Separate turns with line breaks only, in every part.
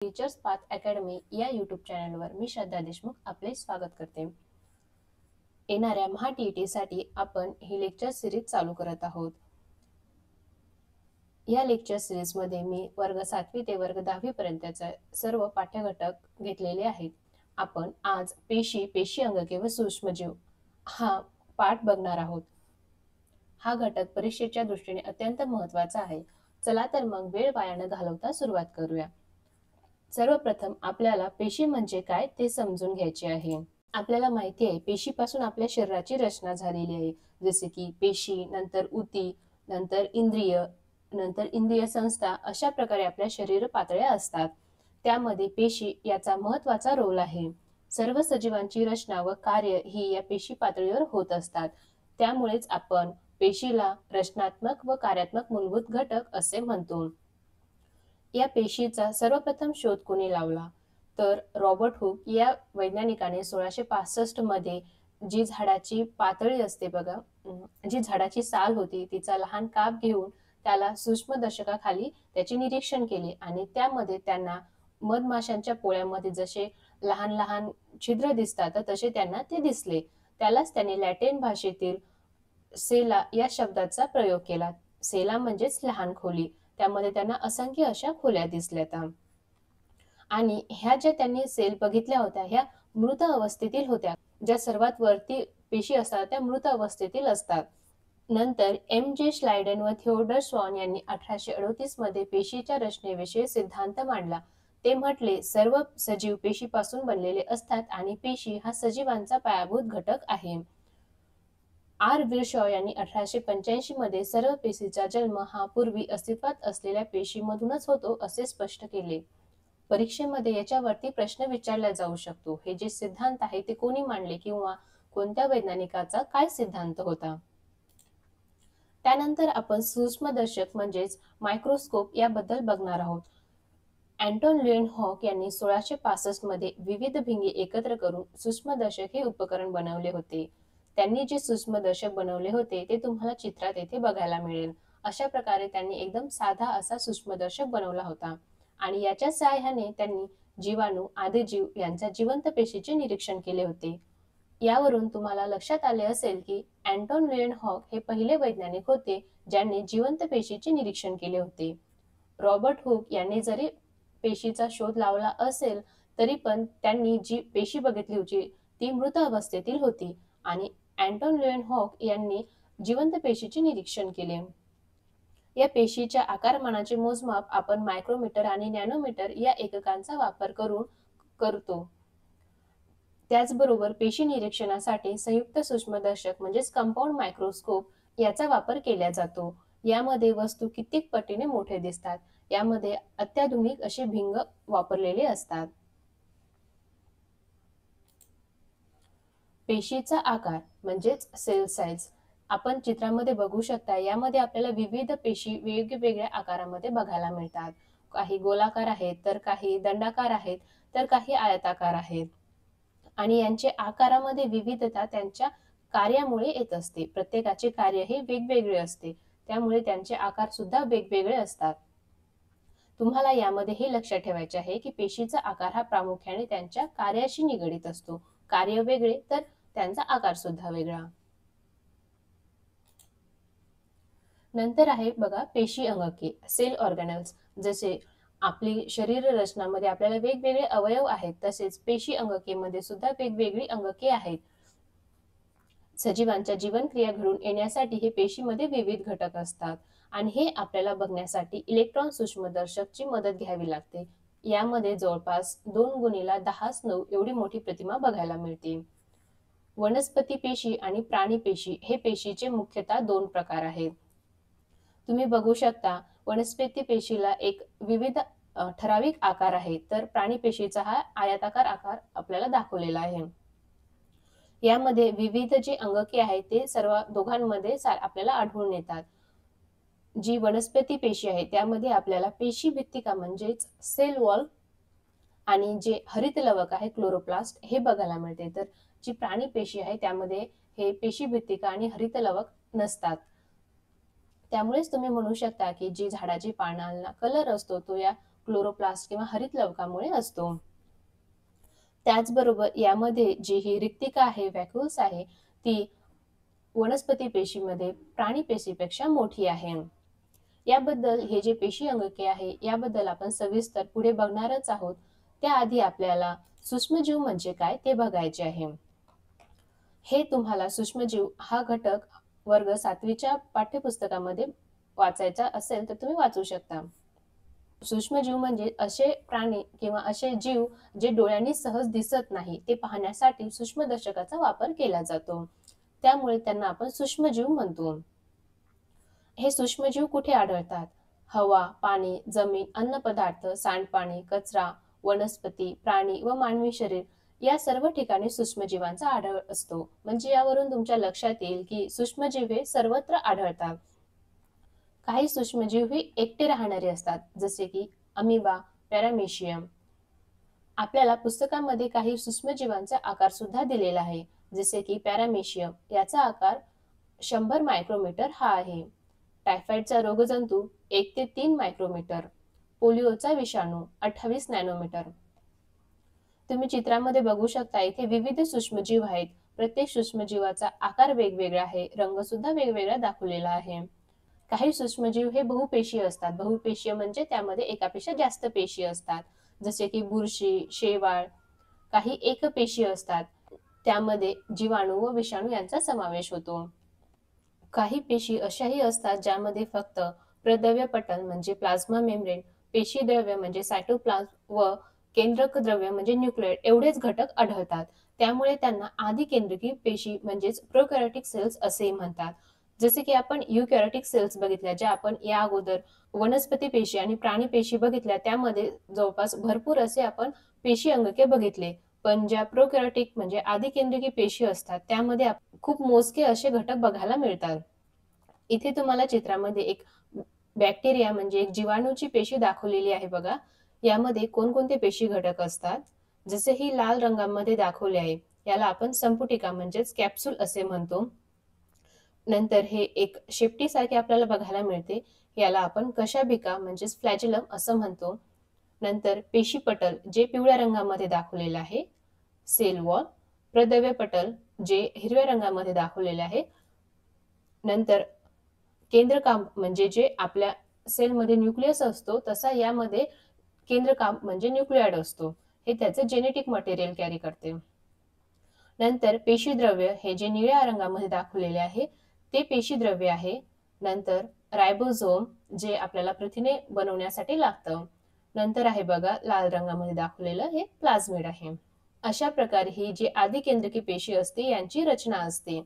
Teachers path academy या YouTube चॅनलवर मी श्रद्धा देशमुख आपले स्वागत करते। येणाऱ्या महा साठी आपण ही लेक्चर सिरीज चालू करत आहोत। या लेक्चर सिरीज मध्ये मी वर्ग 7वी ते वर्ग 10वी पर्यंतचे सर्व पाठ्यघटक घेतलेले आहेत। आपण आज पेशी अंगके व सूक्ष्मजीव हा पाठ बघणार आहोत। हा घटक परीक्षेच्या दृष्टीने अत्यंत महत्त्वाचा आहे। चला तर मग वेळ वाया न घालवता सुरुवात करूया। सर्वप्रथम आपल्याला पेशी म्हणजे काय ते समजून घ्यायचे आहे। आपल्याला माहिती आहे पेशीपासून आपल्या शरीराची रचना झालेली आहे, जसे की पेशी, नंतर ऊती, नंतर इंद्रिय संस्था, अशा प्रकारे आपल्या शरीर पातळ्या असतात। त्यामध्ये पेशी याचा महत्त्वाचा रोल आहे। सर्व सजीवांची रचना व कार्य ही या पेशी पातळीवर होत असतात। त्यामुळेच आपण पेशीला रचनात्मक व कार्यात्मक मूलभूत घटक असे म्हणतो। या पेशीचा सर्वप्रथम शोध कोणी लावला तर रॉबर्ट हुक या वैज्ञानिकाने 1665 मध्ये जी झाडाची पातळी असते बघा, जी झाडाची साल होती तिचा लहान काप घेऊन त्याला सूक्ष्मदर्शकाखाली त्याचे निरीक्षण केले आणि त्यामध्ये त्यांना मधमाशांच्या पोळ्यामध्ये जसे लहान लहान छिद्र दिसतात तसे त्यांना ते दिसले। त्यालाच त्यांनी लॅटिन भाषेतील सेला या शब्दाचा प्रयोग केला। सेला म्हणजेच लहान खोली। त्यामध्ये त्यांना असंख्य अशा खोल्या दिसल्या आणि ह्या ज्या त्यांनी सेल बघितल्या होत्या ह्या मृत अवस्थेतील होत्या। ज्या सर्वात वरती पेशी असतात त्या मृत अवस्थेतील असतात। नंतर जे श्लाइडेन व थिओडर स्वॉन यांनी 1838 मध्ये पेशीच्या रचनेविषयी सिद्धांत मांडला। ते म्हटले सर्व सजीव पेशीपासून बनलेले असतात आणि पेशी हा सजीवांचा पायाभूत घटक आहे। विल्शॉ यांनी 1885 मध्ये सर्व पेशीचा जन्म हा पूर्वी अस्तित्वात असलेल्या पेशीमधूनच होतो असे स्पष्ट केले। परीक्षेमध्ये याच्यावरती प्रश्न विचारला जाऊ शकतो, हे जे सिद्धांत आहे ते कोणी मांडले किंवा कोणत्या वैज्ञानिकाचा काय सिद्धांत होता। त्यानंतर आपण सूक्ष्मदर्शक म्हणजेच मायक्रोस्कोप याबद्दल बघणार आहोत। अँटॉन ल्युएनहॉक यांनी 1665 मध्ये विविध भिंगे एकत्र करून सूक्ष्मदर्शक हे उपकरण बनवले होते। त्यांनी जे सूक्ष्मदर्शक बनवले होते ते तुम्हाला चित्रात येथे बघायला मिळेल। अशा प्रकारे त्यांनी एकदम साधा असा सूक्ष्मदर्शक बनवला होता आणि याच्या सहाय्याने त्यांनी जीवाणू, आदिजीव यांच्या जिवंत पेशीचे निरीक्षण केले होते। यावरून तुम्हाला लक्षात आले असेल की अँटॉन ल्युएनहॉक हे पहिले वैज्ञानिक होते ज्यांनी जिवंत पेशीचे निरीक्षण केले होते। रॉबर्ट हुक यांनी जरी पेशीचा शोध लावला असेल तरी पण त्यांनी जी पेशी बघितली होती ती मृत अवस्थेतील होती आणि अँटॉन ल्युएनहॉक यांनी जिवंत पेशीचे निरीक्षण केले। या पेशीच्या आकारमानाचे मोजमाप आपण मायक्रोमीटर आणि नॅनोमीटर या एककांचा वापर करून करतो। त्याचबरोबर पेशी निरीक्षणासाठी संयुक्त सूक्ष्मदर्शक म्हणजेच कंपाऊंड मायक्रोस्कोप याचा वापर केला जातो। यामध्ये वस्तू कित्येक पटीने मोठे दिसतात। यामध्ये अत्याधुनिक असे भिंग वापरलेले असतात। पेशीचा आकार म्हणजेच सेल साइज आपण चित्रामध्ये बघू शकता। यामध्ये आपल्याला विविध पेशी वेगवेगळ्या आकारामध्ये बघायला मिळतात। काही गोलाकार आहेत, तर काही दंडाकार आहेत, तर काही आयताकार आहेत आणि यांचे आकारामध्ये विविधता त्यांच्या कार्यामुळे येत असते। प्रत्येकाचे कार्य हे वेगवेगळे असते, त्यामुळे त्यांचे आकार सुद्धा वेगवेगळे असतात। तुम्हाला यामध्ये हे लक्षात ठेवायचे आहे की पेशीचा आकार हा प्रामुख्याने त्यांच्या कार्याशी निगडित असतो। कार्य वेगळे तर त्यांचा आकार सुद्धा वेगळा। नंतर आहे बघा पेशी अंगके, सेल ऑर्गॅनल्स। जसे आपली शरीर रचनामध्ये आपल्याला वेगवेगळे अवयव आहेत, तसेच पेशी अंगकेमध्ये सुद्धा वेगवेगळी अंगके आहेत। सजीवांच्या जीवनक्रिया घडून येण्यासाठी हे पेशीमध्ये विविध घटक असतात आणि हे आपल्याला बघण्यासाठी इलेक्ट्रॉन सूक्ष्मदर्शकची मदत घ्यावी लागते। यामध्ये जवळपास 2x10⁹ एवढी मोठी प्रतिमा बघायला मिळते। वनस्पती पेशी आणि प्राणी पेशी हे पेशीचे मुख्यतः 2 प्रकार आहेत। तुम्ही बघू शकता वनस्पती पेशीला एक विविध ठराविक आकार आहे, तर प्राणी पेशीचा हा आयताकार आकार आपल्याला दाखवलेला आहे। यामध्ये विविध जे अंगके आहेत ते सर्व दोघांमध्ये आपल्याला आढळून येतात। जी वनस्पती पेशी आहे त्यामध्ये आपल्याला पेशी भित्तिका म्हणजेच सेल वॉल आणि जे हरित लवक आहे क्लोरोप्लास्ट हे बघायला मिळते। तर जी प्राणी पेशी आहे त्यामध्ये हे पेशी भित्तिका आणि हरित लवक नसतात। त्यामुळेच तुम्ही म्हणू शकता की जी झाडाची पानांना कलर असतो तो या क्लोरोप्लास्ट किंवा हरितलवकामुळे असतो. त्याचबरोबर यामध्ये जी ही रिक्तिका आहे, व्हॅक्यूल्स आहे, ती वनस्पती पेशीमध्ये प्राणी पेशीपेक्षा मोठी आहे. याबद्दल हे जे पेशी अंगके आहे याबद्दल आपण सविस्तर पुढे बघणारच आहोत. त्याआधी आपल्याला सूक्ष्मजीव म्हणजे काय ते बघायचे आहे. हे तुम्हाला सूक्ष्मजीव हा घटक वर्ग 7वीच्या पाठ्यपुस्तकामध्ये वाचायचा असेल तर तुम्ही वाचू शकता. सूक्ष्मजीव म्हणजे असे प्राणी किंवा असे जीव जे डोळ्यांनी सहज दिसत नाही, ते पाहण्यासाठी सूक्ष्मदर्शकाचा वापर केला जातो. त्यामुळे त्यांना आपण सूक्ष्मजीव म्हणतो. हे सूक्ष्मजीव कुठे आढळतात? हवा, पाणी, जमीन, अन्नपदार्थ, सांडपाणी, कचरा, वनस्पती, प्राणी व मानवी शरीर या सर्व ठिकाणी सूक्ष्मजीवांचा आढळ असतो. म्हणजे यावरून तुमच्या लक्षात येईल की सूक्ष्मजीव हे सर्वत्र आढळतात. काही सूक्ष्मजीव हे एकटे राहणारे असतात, जसे की अमिबा, पॅरामेशियम. आपल्याला पुस्तकामध्ये काही सूक्ष्मजीवांचा आकार सुद्धा दिलेला आहे, जसे की पॅरामेशियम याचा आकार 100 मायक्रोमीटर हा आहे. टायफॉइडचा रोगजंतू 1 ते 3 मायक्रोमीटर, पोलिओचा विषाणू 28 नॅनोमीटर. तुम्ही चित्रामध्ये बघू शकता इथे विविध सूक्ष्मजीव आहेत. प्रत्येक सूक्ष्मजीवाचा आकार वेगवेगळा आहे, रंग सुद्धा वेगवेगळा दाखवलेला आहे. काही सूक्ष्मजीव हे बहुपेशीय असतात. बहुपेशीय म्हणजे त्यामध्ये एकापेक्षा जास्त पेशी असतात, जसे की बुरशी, शेवाळ. काही एकपेशीय असतात, त्यामध्ये जीवाणू व विषाणू यांचा समावेश होतो. काही पेशी अशाही असतात ज्यामध्ये फक्त प्रद्रव्य पटल म्हणजे प्लाझ्मा मेम्ब्रेन, पेशी द्रव्य म्हणजे सायटोप्लाझ्म व केंद्रक द्रव्य म्हणजे न्यूक्लियड एवढेच घटक आढळतात. त्यामुळे त्यांना आदिकेंद्रकी पेशी म्हणजेच प्रोकॅरियोटिक सेल्स असेही म्हणतात. जसे की आपण युकॅरियोटिक सेल्स बघितल्या, ज्या आपण या अगोदर वनस्पती पेशी आणि प्राणी पेशी बघितल्या, त्यामध्ये जवळपास भरपूर असे आपण पेशी अंगके बघितले. पण ज्या प्रोकॅरियोटिक म्हणजे आदिकेंद्रकी पेशी असतात त्यामध्ये खूप मोजके असे घटक बघायला मिळतात. इथे तुम्हाला चित्रामध्ये एक बॅक्टेरिया म्हणजे एक जीवाणूची पेशी दाखवलेली आहे बघा. यामध्ये कोणकोणते पेशी घटक असतात, जसे ही लाल रंगामध्ये दाखवले आहे, याला आपण संपुटिका म्हणजेच कॅप्सूल असे म्हणतो. नंतर हे एक शेपटीसारखे आपल्याला बघायला मिळते, याला आपण कशाभिका म्हणजेच फ्लॅजिलम असं म्हणतो. नंतर पेशीपटल जे पिवळ्या रंगामध्ये दाखवलेलं आहे, सेल वॉल. प्रद्रव्य पटल जे हिरव्या रंगामध्ये दाखवलेले आहे. नंतर केंद्रकाम म्हणजे जे आपल्या सेलमध्ये न्यूक्लियस असतो तसा यामध्ये केंद्रकाम म्हणजे न्यूक्लियाइड असतो. हे त्याचे जेनेटिक मटेरियल कॅरी करते. नंतर पेशीद्रव्य हे जे निळ्या रंगामध्ये दाखवलेले आहे ते पेशीद्रव्य आहे. नंतर रायबोझोम जे आपल्याला प्रथिने बनवण्यासाठी लागतं. नंतर आहे बघा लाल रंगामध्ये दाखवलेलं हे प्लाझमिड आहे. अशा प्रकारे ही जी आदिकेंद्रकी पेशी असते यांची रचना असते.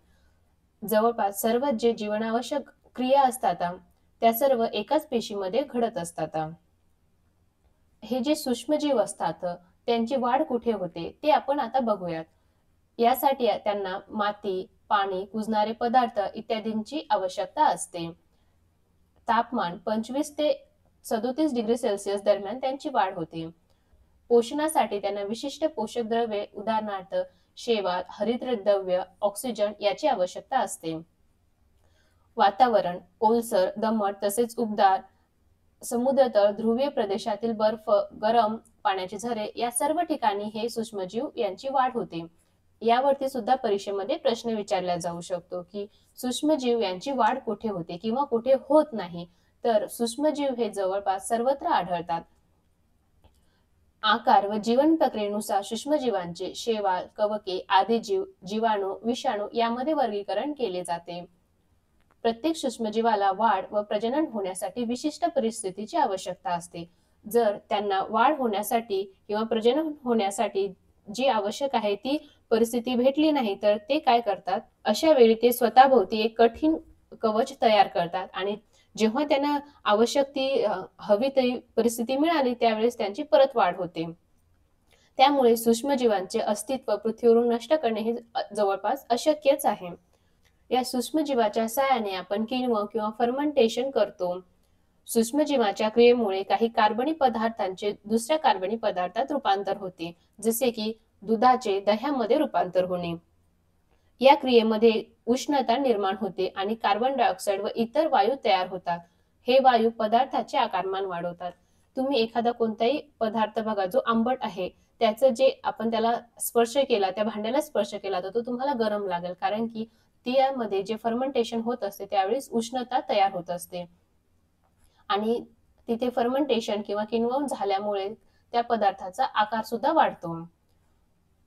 जवळपास सर्व जे जीवनावश्यक क्रिया असतात त्या सर्व एकाच पेशीमध्ये घडत असतात. हे जे सूक्ष्मजीव असतात त्यांची वाढ कुठे होते ते आपण आता बघूयात. यासाठी त्यांना माती, पाणी, कुजणारे पदार्थ इत्यादींची आवश्यकता असते. तापमान 25 ते 37 डिग्री सेल्सिअस दरम्यान त्यांची वाढ होते. पोषणासाठी त्यांना विशिष्ट पोषक द्रव्ये उदाहरणार्थ शेवाळ, हरितद्रव्य, ऑक्सिजन याची आवश्यकता असते. वातावरण ओलसर, दमट तसेच उबदार, समुद्रतळ, ध्रुवीय प्रदेशातील बर्फ, गरम पाण्याचे झरे या सर्व ठिकाणी हे सूक्ष्मजीव यांची वाढ होते. यावरती सुद्धा परीक्षेमध्ये प्रश्न विचारला जाऊ शकतो की सूक्ष्मजीव यांची वाढ कुठे होते किंवा कुठे होत नाही. तर सूक्ष्मजीव हे जवळपास सर्वत्र आढळतात. आकार व जीवन प्रक्रियेनुसार सूक्ष्मजीवांचे शेवाळ, कवके, आदी जीव, जीवाणू, विषाणू यामध्ये वर्गीकरण केले जाते. प्रत्येक सूक्ष्मजीवाला वाढ व प्रजनन होण्यासाठी विशिष्ट परिस्थितीची आवश्यकता असते. जर त्यांना वाढ होण्यासाठी किंवा प्रजनन होण्यासाठी जी आवश्यक आहे ती परिस्थिती भेटली नाही तर ते काय करतात, अशा वेळी ते स्वतःभोवती एक कठीण कवच तयार करतात आणि जेव्हा त्यांना आवश्यक ती हवी ती परिस्थिती मिळाली त्यावेळेस त्यांची परत वाढ होते. त्यामुळे सूक्ष्मजीवांचे अस्तित्व पृथ्वीवरून नष्ट करणे हे जवळपास अशक्यच आहे. या सूक्ष्मजीवाच्या सहाय्याने आपण किण्व किंवा फर्मेंटेशन करतो. सूक्ष्मजीवाच्या क्रियेमुळे काही कार्बनी पदार्थांचे दुसऱ्या कार्बनी पदार्थात रूपांतर होते, जसे की दुधाचे दह्यामध्ये रूपांतर होणे. या क्रियेमध्ये उष्णता निर्माण होते आणि कार्बन डायऑक्साईड व इतर वायू तयार होतात. हे वायू पदार्थाचे आकारमान वाढवतात. तुम्ही एखादा कोणताही पदार्थ बघा जो आंबट आहे, त्याचं जे आपण त्याला स्पर्श केला, त्या भांड्याला स्पर्श केला, तर तो तुम्हाला गरम लागेल. कारण की त्यामध्ये जे फर्मेंटेशन होत असते, त्यावेळेस उष्णता तयार होत असते आणि तिथे फर्मेंटेशन किंवा किण्वन झाल्यामुळे त्या पदार्थाचा आकार सुद्धा वाढतो.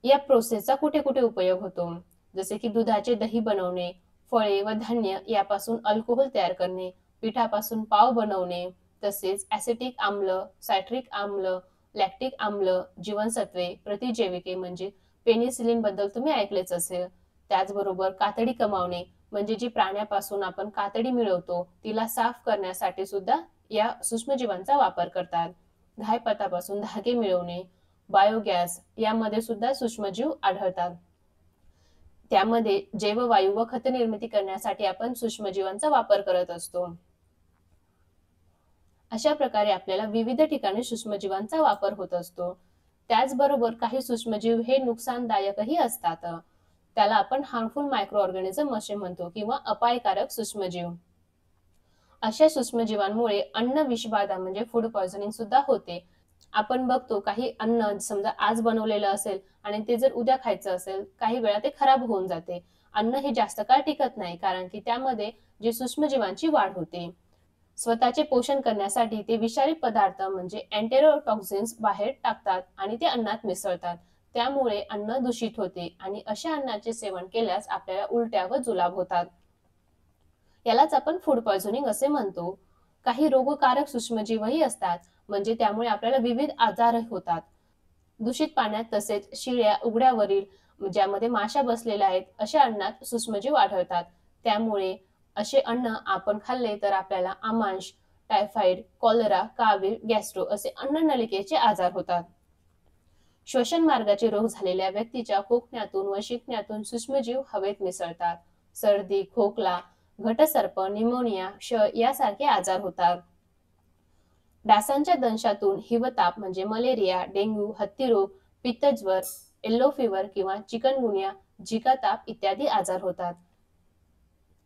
या प्रोसेसचा कुठे-कुठे उपयोग होतो? जसे की दुधाचे दही बनवणे, फळे व धान्य यापासून अल्कोहोल तयार करणे, पिठापासून पाव बनवणे, तसेच ॲसिटिक आम्ल, सायट्रिक आम्ल, लॅक्टिक आम्ल, जीवनसत्त्वे, प्रतिजैविके म्हणजे पेनिसिलिनबद्दल तुम्ही ऐकलेच असेल. त्याचबरोबर कातडी कमावणे म्हणजे जी प्राण्यापासून आपण कातडी मिळवतो, तिला साफ करण्यासाठी सुद्धा या सूक्ष्मजीवांचा वापर करतात. धायपतापासून धागे मिळवणे, बायोगॅस यामध्ये सुद्धा सूक्ष्मजीव आढळतात. त्यामध्ये जैववायू व खत निर्मिती करण्यासाठी आपण सूक्ष्मजीवांचा वापर करत असतो. अशा प्रकारे आपल्याला विविध ठिकाणी सूक्ष्मजीवांचा वापर होत असतो. त्याचबरोबर काही सूक्ष्मजीव हे नुकसानदायकही असतात. त्याला आपण हार्मफुल मायक्रो ऑर्गॅनिझम असे म्हणतो किंवा अपायकारक सूक्ष्मजीव. अशा सूक्ष्मजीवांमुळे अन्न विषबाधा म्हणजे फूड पॉइझनिंग सुद्धा होते. आपण बघतो काही अन्न समजा आज बनवलेलं असेल आणि ते जर उद्या खायचं असेल, काही वेळा ते खराब होऊन जाते. अन्न हे जास्त काळ टिकत नाही कारण की त्यामध्ये जे सूक्ष्मजीवांची वाढ होते. स्वतःचे पोषण करण्यासाठी ते विषारी पदार्थ म्हणजे एन्टेरोटॉक्सिन्स बाहेर टाकतात आणि ते अन्नात मिसळतात. त्यामुळे अन्न दूषित होते आणि अशा अन्नाचे सेवन केल्यास आपल्याला उलट्या व जुलाब होतात. यालाच आपण फूड पॉइझनिंग असे म्हणतो. काही रोगकारक सूक्ष्मजीवही असतात, म्हणजे त्यामुळे आपल्याला विविध आजार होतात. दूषित पाण्यात तसेच शिळ्या, उघड्यावरील ज्यामध्ये माशा बसलेल्या आहेत, अशा अन्नात सूक्ष्मजीव आढळतात. त्यामुळे असे अन्न आपण खाल्ले तर आपल्याला आमांश, टायफॉइड, कॉलरा, कावीळ, गॅस्ट्रो असे अन्ननलिकेचे आजार होतात. श्वसन मार्गाचे रोग झालेल्या व्यक्तीच्या खोकण्यातून व शिंकण्यातून सूक्ष्मजीव हवेत मिसळतात. सर्दी, खोकला, घटसर्प, निमोनिया, क्षय यासारखे आजार होतात. डासांच्या दंशातून हिवताप म्हणजे मलेरिया, डेंग्यू, हत्तीरोग, पित्तज्वर, येलो फीवर किंवा चिकनगुनिया, झिका ताप इत्यादी आजार होतात.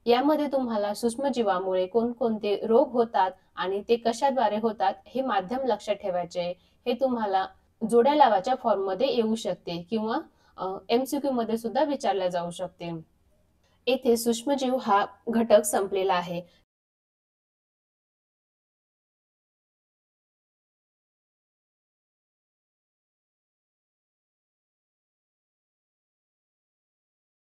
यामध्ये तुम्हाला सूक्ष्मजीवामुळे कोणकोणते रोग होतात आणि ते कशाद्वारे होतात हे माध्यम लक्षात ठेवायचे. हे तुम्हाला जोड्या लावाच्या फॉर्ममध्ये येऊ शकते किंवा MCQ मध्ये सुद्धा विचारल्या जाऊ शकते. येथे सूक्ष्मजीव हा घटक संपलेला आहे.